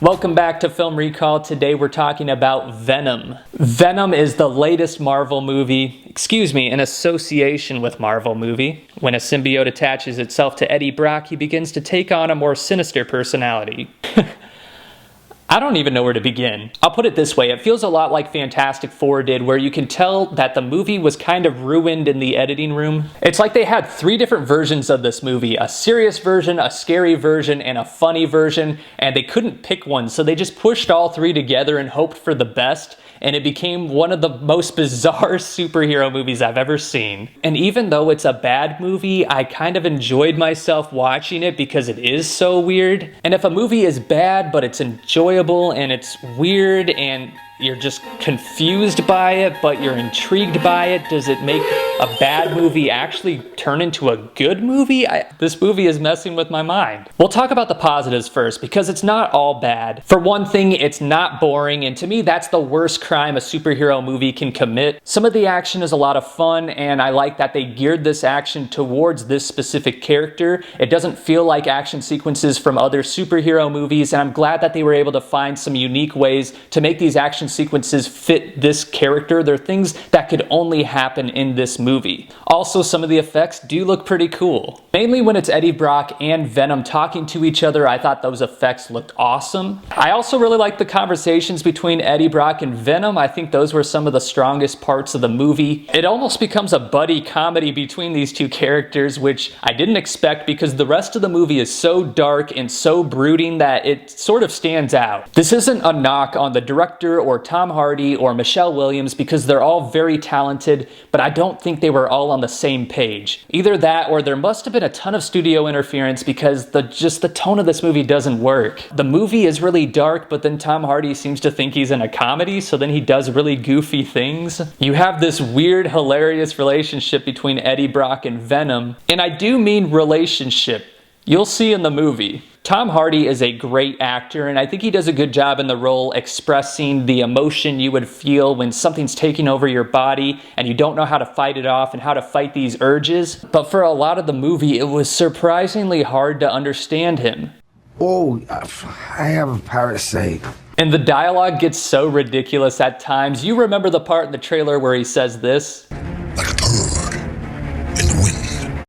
Welcome back to Film Recall. Today we're talking about Venom. Venom is the latest Marvel movie, in association with Marvel movie. When a symbiote attaches itself to Eddie Brock, he begins to take on a more sinister personality. I don't even know where to begin. I'll put it this way, it feels a lot like Fantastic Four did, where you can tell that the movie was kind of ruined in the editing room. It's like they had three different versions of this movie, a serious version, a scary version, and a funny version, and they couldn't pick one, so they just pushed all three together and hoped for the best, and it became one of the most bizarre superhero movies I've ever seen. And even though it's a bad movie, I kind of enjoyed myself watching it because it is so weird. And if a movie is bad, but it's enjoyable and it's weird and you're just confused by it, but you're intrigued by it, does it make a bad movie actually turn into a good movie? This movie is messing with my mind. We'll talk about the positives first, because it's not all bad. For one thing, it's not boring, and to me, that's the worst crime a superhero movie can commit. Some of the action is a lot of fun, and I like that they geared this action towards this specific character. It doesn't feel like action sequences from other superhero movies, and I'm glad that they were able to find some unique ways to make these action sequences fit this character. They're things that could only happen in this movie. Also, some of the effects do look pretty cool. Mainly when it's Eddie Brock and Venom talking to each other, I thought those effects looked awesome. I also really liked the conversations between Eddie Brock and Venom. I think those were some of the strongest parts of the movie. It almost becomes a buddy comedy between these two characters, which I didn't expect because the rest of the movie is so dark and so brooding that it sort of stands out. This isn't a knock on the director or Tom Hardy or Michelle Williams, because they're all very talented, but I don't think they were all on the same page. Either that, or there must have been a ton of studio interference, because the tone of this movie doesn't work. The movie is really dark, but then Tom Hardy seems to think he's in a comedy, so then he does really goofy things. You have this weird, hilarious relationship between Eddie Brock and Venom, and I do mean relationship. You'll see in the movie. Tom Hardy is a great actor, and I think he does a good job in the role expressing the emotion you would feel when something's taking over your body and you don't know how to fight it off and how to fight these urges. But for a lot of the movie, it was surprisingly hard to understand him. Oh, I have a parasite. And the dialogue gets so ridiculous at times. You remember the part in the trailer where he says this? Like a bird in the wind.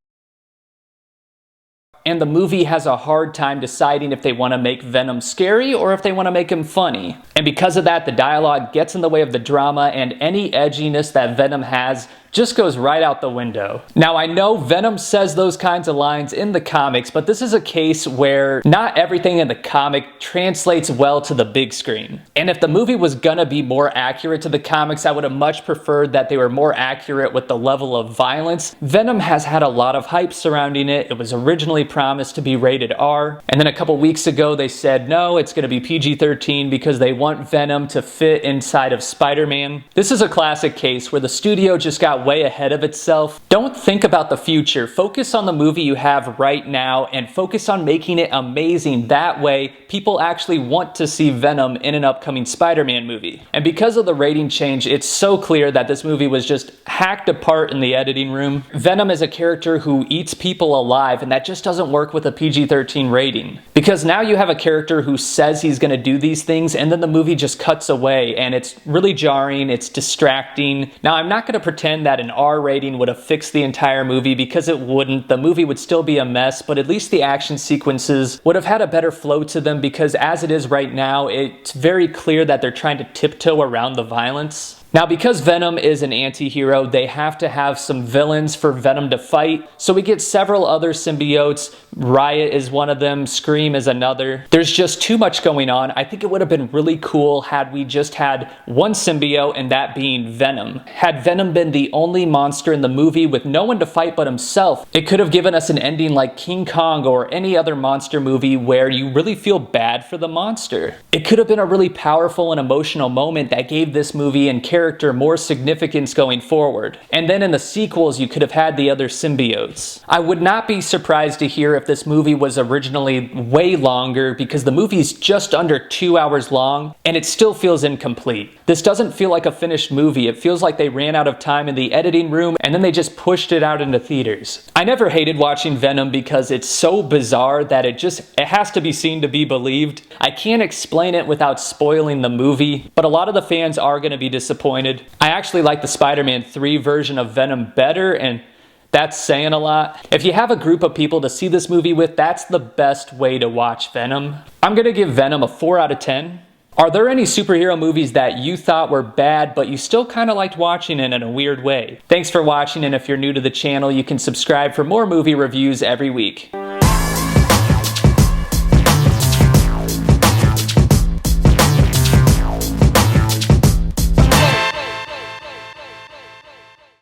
And the movie has a hard time deciding if they want to make Venom scary or if they want to make him funny. And because of that, the dialogue gets in the way of the drama, and any edginess that Venom has just goes right out the window. Now, I know Venom says those kinds of lines in the comics, but this is a case where not everything in the comic translates well to the big screen. And if the movie was gonna be more accurate to the comics, I would have much preferred that they were more accurate with the level of violence. Venom has had a lot of hype surrounding it. It was originally promised to be rated R, and then a couple weeks ago they said no, it's gonna be PG-13 because they want Venom to fit inside of Spider-Man. This is a classic case where the studio just got way ahead of itself. Don't think about the future. Focus on the movie you have right now and focus on making it amazing. That way, people actually want to see Venom in an upcoming Spider-Man movie. And because of the rating change, it's so clear that this movie was just hacked apart in the editing room. Venom is a character who eats people alive, and that just doesn't work with a PG-13 rating. Because now you have a character who says he's gonna do these things, and then the movie just cuts away, and it's really jarring, it's distracting. Now, I'm not gonna pretend that an R rating would have fixed the entire movie, because it wouldn't. The movie would still be a mess, but at least the action sequences would have had a better flow to them, because as it is right now, it's very clear that they're trying to tiptoe around the violence. Now, because Venom is an anti-hero, they have to have some villains for Venom to fight. So we get several other symbiotes. Riot is one of them, Scream is another. There's just too much going on. I think it would have been really cool had we just had one symbiote, and that being Venom. Had Venom been the only monster in the movie with no one to fight but himself, it could have given us an ending like King Kong or any other monster movie where you really feel bad for the monster. It could have been a really powerful and emotional moment that gave this movie and character character more significance going forward. And then in the sequels, you could have had the other symbiotes. I would not be surprised to hear if this movie was originally way longer, because the movie's just under 2 hours long and it still feels incomplete. This doesn't feel like a finished movie. It feels like they ran out of time in the editing room and then they just pushed it out into theaters. I never hated watching Venom because it's so bizarre that it has to be seen to be believed. I can't explain it without spoiling the movie, but a lot of the fans are going to be disappointed. I actually like the Spider-Man 3 version of Venom better, and that's saying a lot. If you have a group of people to see this movie with, that's the best way to watch Venom. I'm going to give Venom a 4 out of 10. Are there any superhero movies that you thought were bad, but you still kind of liked watching it in a weird way? Thanks for watching, and if you're new to the channel, you can subscribe for more movie reviews every week.